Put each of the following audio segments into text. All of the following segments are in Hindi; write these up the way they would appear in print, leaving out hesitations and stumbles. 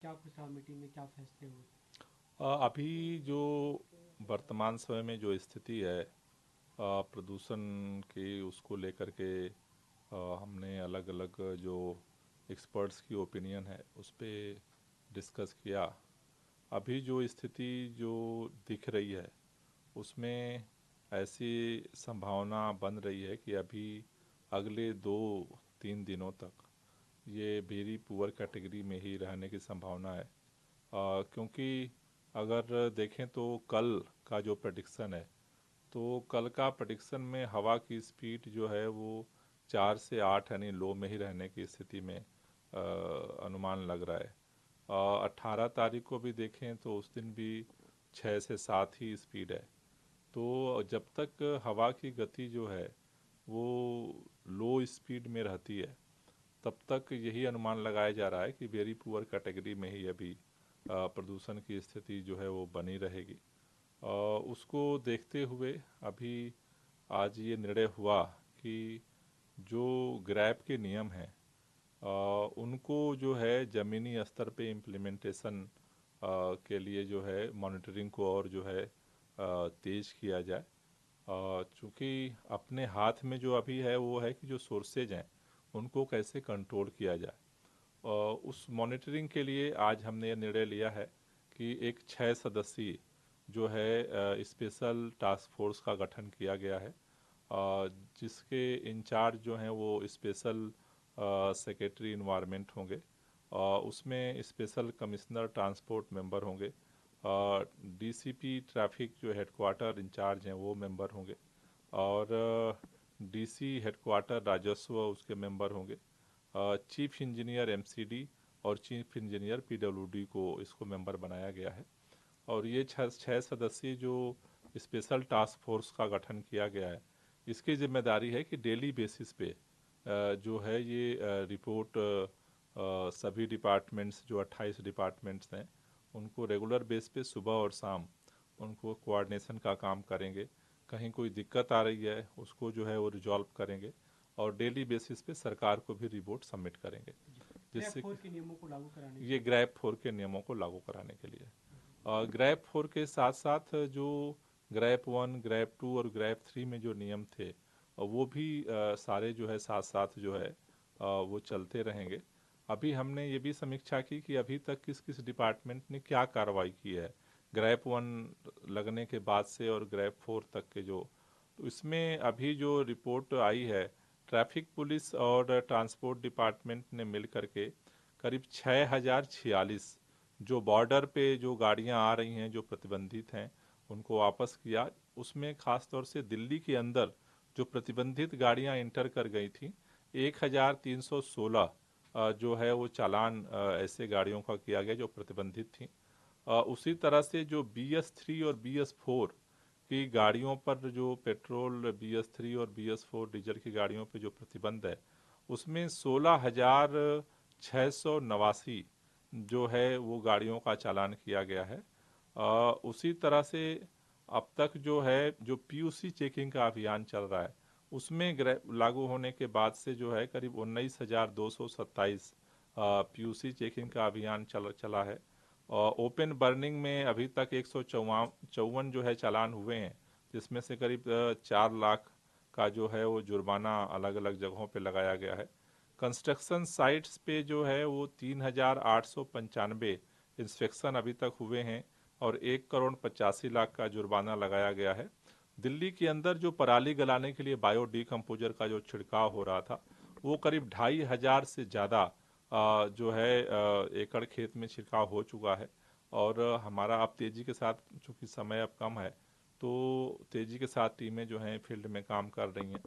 क्या कुछ रहा मीटिंग में, क्या फैसले हुए? अभी जो वर्तमान समय में जो स्थिति है प्रदूषण की उसको लेकर के हमने अलग अलग जो एक्सपर्ट्स की ओपिनियन है उस पे डिस्कस किया। अभी जो स्थिति जो दिख रही है उसमें ऐसी संभावना बन रही है कि अभी अगले 2-3 दिनों तक ये वेरी पुअर कैटेगरी में ही रहने की संभावना है। क्योंकि अगर देखें तो कल का जो प्रडिक्शन है तो कल का प्रडिक्शन में हवा की स्पीड जो है वो 4 से 8 यानी लो में ही रहने की स्थिति में अनुमान लग रहा है। 18 तारीख को भी देखें तो उस दिन भी 6 से 7 ही स्पीड है। तो जब तक हवा की गति जो है वो लो स्पीड में रहती है तब तक यही अनुमान लगाया जा रहा है कि वेरी पुअर कैटेगरी में ही अभी प्रदूषण की स्थिति जो है वो बनी रहेगी। उसको देखते हुए अभी आज ये निर्णय हुआ कि जो ग्रैब के नियम हैं उनको जो है ज़मीनी स्तर पे इम्प्लीमेंटेशन के लिए जो है मॉनिटरिंग को और जो है तेज़ किया जाए। चूँकि अपने हाथ में जो अभी है वो है कि जो सोर्सेज हैं उनको कैसे कंट्रोल किया जाए। उस मॉनिटरिंग के लिए आज हमने ये निर्णय लिया है कि एक 6 सदस्यीय जो है स्पेशल टास्क फोर्स का गठन किया गया है। जिसके इंचार्ज जो हैं वो स्पेशल सेक्रेटरी इन्वायरमेंट होंगे। उसमें स्पेशल कमिश्नर ट्रांसपोर्ट मेंबर होंगे। डीसीपी ट्रैफिक जो हेडक्वार्टर इंचार्ज हैं वो मेंबर होंगे। और डीसी हेडक्वार्टर राजस्व उसके मेंबर होंगे। चीफ इंजीनियर एमसीडी और चीफ इंजीनियर पीडब्ल्यूडी को इसको मेंबर बनाया गया है। और ये 6 सदस्यीय जो स्पेशल टास्क फोर्स का गठन किया गया है इसकी जिम्मेदारी है कि डेली बेसिस पे जो है ये रिपोर्ट सभी डिपार्टमेंट्स जो 28 डिपार्टमेंट्स हैं उनको रेगुलर बेस पे सुबह और शाम उनको कोऑर्डिनेशन का काम करेंगे। कहीं कोई दिक्कत आ रही है उसको जो है वो रिजॉल्व करेंगे और डेली बेसिस पे सरकार को भी रिपोर्ट सबमिट करेंगे। जी। ग्रेफ जिससे कि फोर के नियमों को लागू कराने के ये लिए। ग्रैप फोर के नियमों को लागू कराने के लिए। और ग्रैप फोर के साथ साथ जो ग्रैप वन ग्रैप टू और ग्रैप थ्री में जो नियम थे वो भी सारे जो है साथ साथ जो है वो चलते रहेंगे। अभी हमने ये भी समीक्षा की कि अभी तक किस किस डिपार्टमेंट ने क्या कार्रवाई की है ग्रैप वन लगने के बाद से और ग्रैप फोर तक के जो। तो इसमें अभी जो रिपोर्ट आई है ट्रैफिक पुलिस और ट्रांसपोर्ट डिपार्टमेंट ने मिल करके करीब 6046 जो बॉर्डर पे जो गाड़ियां आ रही हैं जो प्रतिबंधित हैं उनको वापस किया। उसमें खास तौर से दिल्ली के अंदर जो प्रतिबंधित गाड़ियां इंटर कर गई थी 1316 जो है वो चालान ऐसे गाड़ियों का किया गया जो प्रतिबंधित थी। उसी तरह से जो BS3 और BS4 की गाड़ियों पर जो पेट्रोल BS3 और BS4 डीजल की गाड़ियों पे जो प्रतिबंध है उसमें 16,689 जो है वो गाड़ियों का चालान किया गया है। उसी तरह से अब तक जो है जो पीयूसी चेकिंग का अभियान चल रहा है उसमें लागू होने के बाद से जो है करीब 19,227 पीयूसी चेकिंग का अभियान चला है। और ओपन बर्निंग में अभी तक 154 जो है चालान हुए हैं जिसमें से करीब 4 लाख का जो है वो जुर्माना अलग अलग जगहों पे लगाया गया है। कंस्ट्रक्शन साइट्स पे जो है वो 3,895 इंस्पेक्शन अभी तक हुए हैं और 1,85 लाख का जुर्माना लगाया गया है। दिल्ली के अंदर जो पराली गलाने के लिए बायो डिकम्पोजर का जो छिड़काव हो रहा था वो करीब 2,500 से ज़्यादा जो है एकड़ खेत में छिड़काव हो चुका है। और हमारा अब तेज़ी के साथ चूँकि समय अब कम है तो तेज़ी के साथ टीमें जो हैं फील्ड में काम कर रही हैं।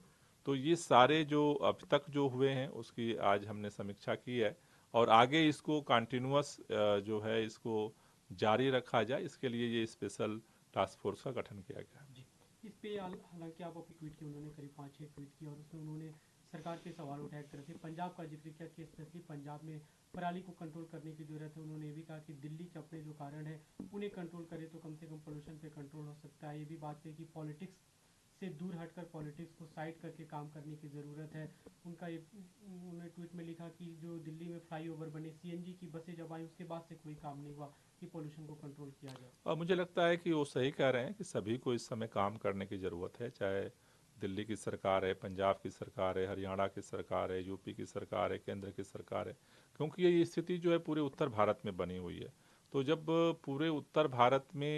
तो ये सारे जो अब तक जो हुए हैं उसकी आज हमने समीक्षा की है और आगे इसको कंटिन्यूअस जो है इसको जारी रखा जाए इसके लिए ये स्पेशल टास्क फोर्स का गठन किया गया है। जी। इस पे हालांकि आप अपनी ट्वीट की, उन्होंने करीब 5-6 ट्वीट की और उसमें उन्होंने सरकार के सवाल उठाए। एक तरह से पंजाब का जिक्र किया कि स्पेशली पंजाब में पराली को कंट्रोल करने की ज़रूरत है। उन्होंने ये भी कहा कि दिल्ली के अपने जो कारण है उन्हें कंट्रोल करे तो कम से कम पोल्यूशन पे कंट्रोल हो सकता है। ये भी बात कही कि पॉलिटिक्स से दूर हटकर पॉलिटिक्स को साइड करके काम करने की ज़रूरत है। उन्होंने ट्वीट में लिखा कि जो दिल्ली में फ्लाईओवर बने, सीएनजी की बसें जब आई उसके बाद से कोई काम नहीं हुआ कि पोल्यूशन को कंट्रोल किया जाए। और मुझे लगता है कि वो सही कह रहे हैं कि सभी को इस समय काम करने की ज़रूरत है, चाहे दिल्ली की सरकार है, पंजाब की सरकार है, हरियाणा की सरकार है, यूपी की सरकार है, केंद्र की सरकार है, क्योंकि ये स्थिति जो है पूरे उत्तर भारत में बनी हुई है। तो जब पूरे उत्तर भारत में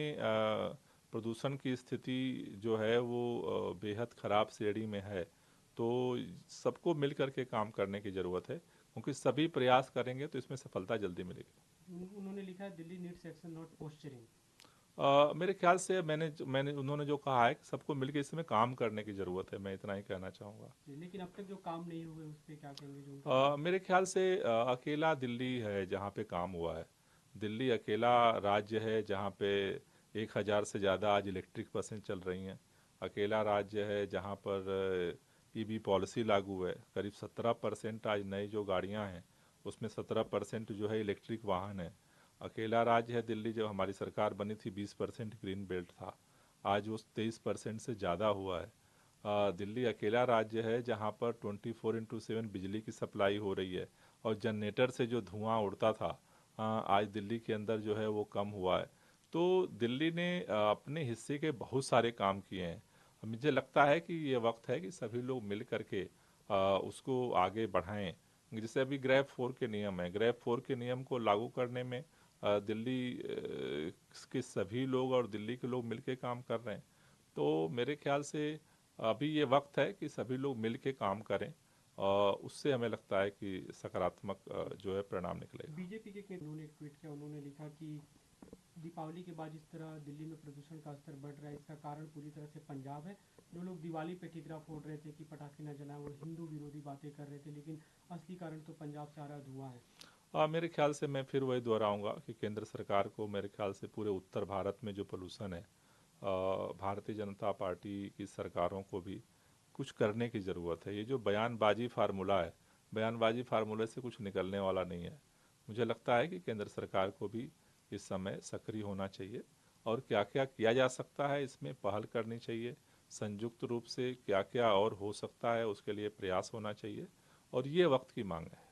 प्रदूषण की स्थिति जो है वो बेहद ख़राब श्रेणी में है, तो सबको मिल करके काम करने की ज़रूरत है, क्योंकि सभी प्रयास करेंगे तो इसमें सफलता जल्दी मिलेगी। उन्होंने लिखा है Delhi needs action not posturing. मेरे ख्याल से मैंने उन्होंने जो कहा है कि सबको मिलकर इसमें काम करने की ज़रूरत है, मैं इतना ही कहना चाहूँगा। लेकिन अब तक जो काम नहीं हुए उस पर क्या कहेंगे जो उनका मेरे ख्याल से अकेला दिल्ली है जहाँ पे काम हुआ है। दिल्ली अकेला राज्य है जहाँ पे 1,000 से ज़्यादा आज इलेक्ट्रिक बसें चल रही हैं। अकेला राज्य है जहाँ पर ईवी पॉलिसी लागू है। करीब 17% आज नई जो गाड़ियाँ हैं उसमें 17% जो है इलेक्ट्रिक वाहन है। अकेला राज्य है दिल्ली, जब हमारी सरकार बनी थी 20% ग्रीन बेल्ट था, आज वो 23% से ज़्यादा हुआ है। दिल्ली अकेला राज्य है जहाँ पर 24x7 बिजली की सप्लाई हो रही है, और जनरेटर से जो धुआं उड़ता था आज दिल्ली के अंदर जो है वो कम हुआ है। तो दिल्ली ने अपने हिस्से के बहुत सारे काम किए हैं। मुझे लगता है कि ये वक्त है कि सभी लोग मिल करके उसको आगे बढ़ाएं। जैसे अभी ग्रैब 4 के नियम है, ग्रैब 4 के नियम को लागू करने में दिल्ली के सभी लोग और दिल्ली के लोग मिलके काम कर रहे हैं। तो मेरे ख्याल से अभी ये वक्त है कि सभी लोग मिल के काम करें, और उससे हमें लगता है कि सकारात्मक जो है परिणाम निकलेगा। बीजेपी के उन्होंने एक ट्वीट किया, उन्होंने लिखा कि दीपावली के बाद जिस तरह दिल्ली में प्रदूषण का स्तर बढ़ रहा है इसका कारण पूरी तरह से पंजाब है। जो लोग दिवाली पे ठिकरा फोड़ रहे थे कि पटाखे न जलाएं, वो हिंदू विरोधी बातें कर रहे थे, लेकिन असली कारण तो पंजाब से आ रहा धुआं है। मेरे ख्याल से मैं फिर वही दोहराऊंगा कि केंद्र सरकार को, मेरे ख्याल से पूरे उत्तर भारत में जो पोल्यूशन है, भारतीय जनता पार्टी की सरकारों को भी कुछ करने की ज़रूरत है। ये जो बयानबाजी फार्मूला है, बयानबाजी फार्मूले से कुछ निकलने वाला नहीं है। मुझे लगता है कि केंद्र सरकार को भी इस समय सक्रिय होना चाहिए, और क्या क्या किया जा सकता है इसमें पहल करनी चाहिए। संयुक्त रूप से क्या क्या और हो सकता है उसके लिए प्रयास होना चाहिए, और ये वक्त की मांग है।